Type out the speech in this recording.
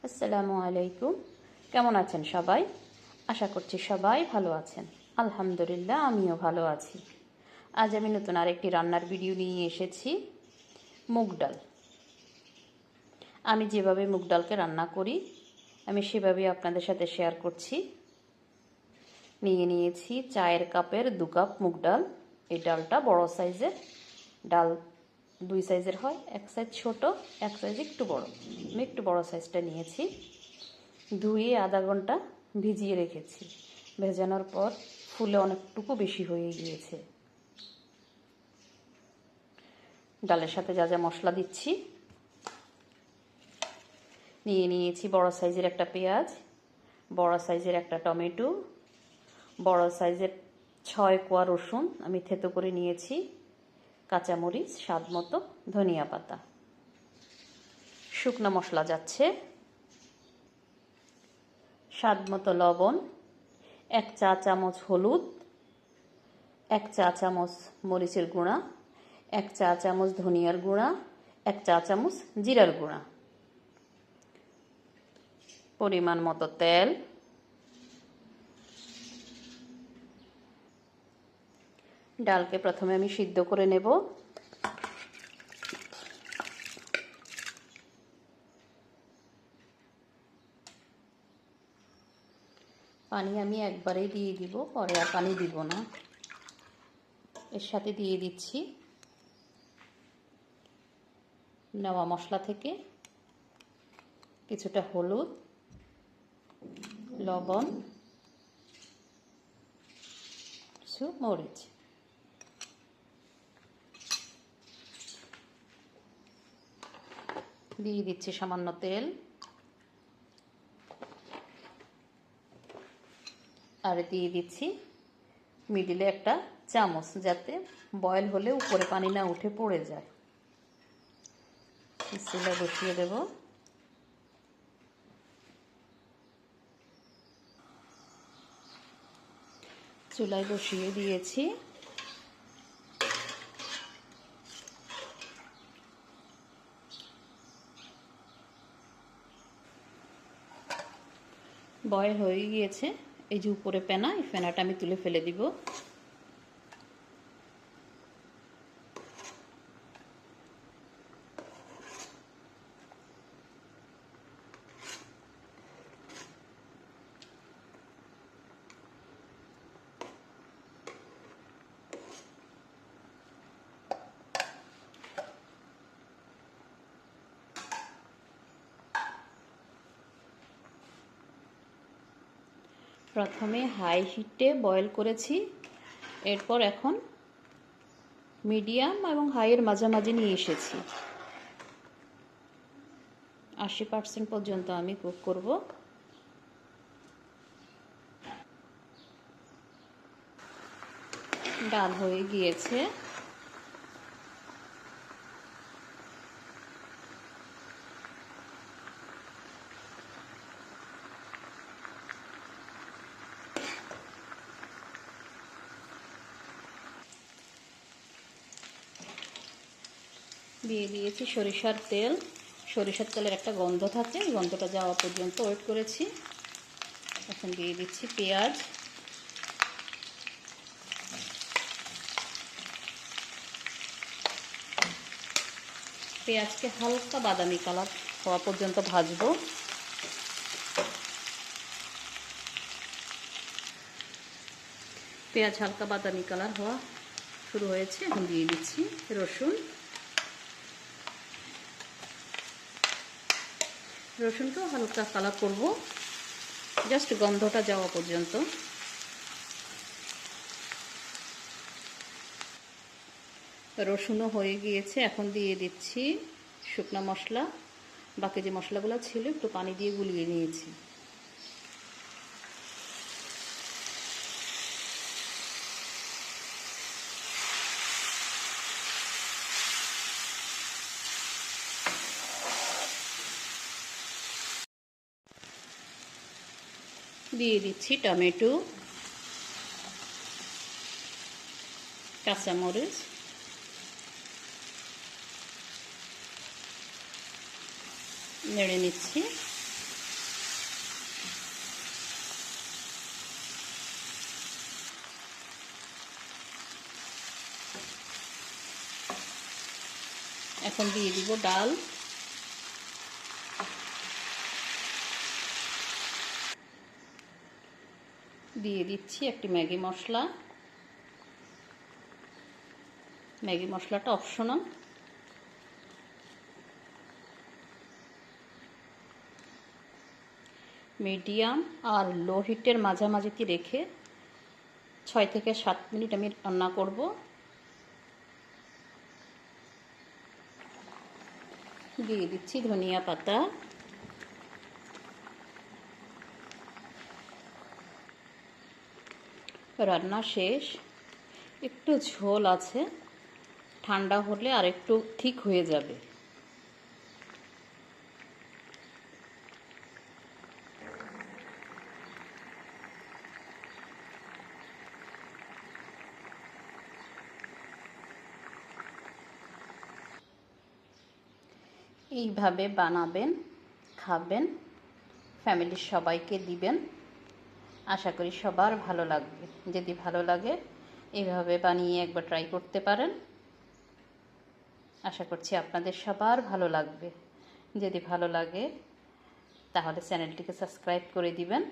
আসসালামু আলাইকুম। কেমন আছেন সবাই? আশা করছি সবাই ভালো আছেন। আলহামদুলিল্লাহ, আমিও ভালো আছি। আজ আমি নতুন আরেকটি রান্নার ভিডিও নিয়ে এসেছি। মুগ ডাল। আমি যেভাবে মুগ ডালকে রান্না করি আমি সেভাবেই আপনাদের সাথে শেয়ার করছি। নিয়েছি চায়ের কাপের 2 কাপ মুগ ডাল। এই ডালটা বড় সাইজের ডাল, 2 সাইজের হয়, এক সাইজ ছোট, এক সাইজ একটু বড়। আমি একটু বড় সাইজটা নিয়েছি। ধুয়ে আধা ঘন্টা ভিজিয়ে রেখেছি। ভেজানোর পর ফুলে অনেকটুকু বেশি হয়ে গিয়েছে। ডালের সাথে যা যা মশলা দিচ্ছি, নিয়েছি বড় সাইজের একটা পেঁয়াজ, বড় সাইজের একটা টমেটো, বড় সাইজের 6 কোয়া রসুন আমি থেতো করে নিয়েছি, কাঁচামরিচ স্বাদ মতো, ধনিয়া পাতা। শুকনো মশলা যাচ্ছে স্বাদ মতো লবণ, 1 চা চামচ হলুদ, 1 চা চামচ মরিচের গুঁড়া, 1 চা চামচ ধনিয়ার গুঁড়া, 1 চা চামচ জিরার গুঁড়া, পরিমাণ মতো তেল। ডালকে প্রথমে আমি সিদ্ধ করে নেব। পানি আমি একবারেই দিয়ে দিব, পরে আর পানি দিব না। এর সাথে দিয়ে দিচ্ছি নেওয়া মশলা থেকে কিছুটা হলুদ, লবণ, কিছু মরিচ। দিয়ে দিচ্ছি সামান্য তেল, আর দিয়ে দিচ্ছি মিডিলে একটা চামচ, যাতে বয়েল হলে উপরে পানি না উঠে পড়ে যায়। চুলা বসিয়ে দেব। চুলায় বসিয়ে দিয়েছি। বয়েল হয়ে গিয়েছে। এই যে উপরে ফেনা, এই ফেনাটা আমি তুলে ফেলে দিব। প্রথমে হাই হিটে বয়েল করেছি, এরপর এখন মিডিয়াম এবং হাইয়ের মাঝামাঝি নিয়ে এসেছি। 80% পর্যন্ত আমি কুক করব। ডাল হয়ে গিয়েছে। দিয়ে দিয়েছি সরিষার তেল। সরিষার তেলের একটা গন্ধ থাকে, গন্ধটা যাওয়া পর্যন্ত ওয়েট করেছি। এখন দিয়ে দিচ্ছি পেঁয়াজ, পেঁয়াজকে হালকা বাদামি কালার হওয়া পর্যন্ত ভাজবো। পেঁয়াজ হালকা বাদামি কালার হওয়া শুরু হয়েছে। এখন দিয়ে দিচ্ছি রসুন। রসুনকেও হালকা কালার করব, জাস্ট গন্ধটা যাওয়া পর্যন্ত। রসুনও হয়ে গিয়েছে। এখন দিয়ে দিচ্ছি শুকনো মশলা। বাকি যে মশলাগুলো ছিল একটু পানি দিয়ে গুলিয়ে নিয়েছি। দিয়ে দিচ্ছি টমেটো, কাঁচামরিচ, নেড়ে নিচ্ছি। এখন দিয়ে দিব ডাল, দিয়ে দিচ্ছি একটি ম্যাগি মশলা। ম্যাগি মশলাটা অপশনাল। মিডিয়াম আর লো হিটের মাঝামাঝিতে রেখে 6 থেকে 7 মিনিট আমি রান্না করব। দিয়ে দিচ্ছি ধনিয়া পাতা, রান্না শেষ। একটু ঝোল আছে, ঠান্ডা হলে আর একটু ঠিক হয়ে যাবে। এইভাবে বানাবেন, খাবেন, ফ্যামিলির সবাইকে দিবেন। আশা করি সবার ভালো লাগবে। যদি ভালো লাগে এইভাবে বানিয়ে একবার ট্রাই করতে পারেন। আশা করছি আপনাদের সবার ভালো লাগবে। যদি ভালো লাগে তাহলে চ্যানেলটিকে সাবস্ক্রাইব করে দিবেন।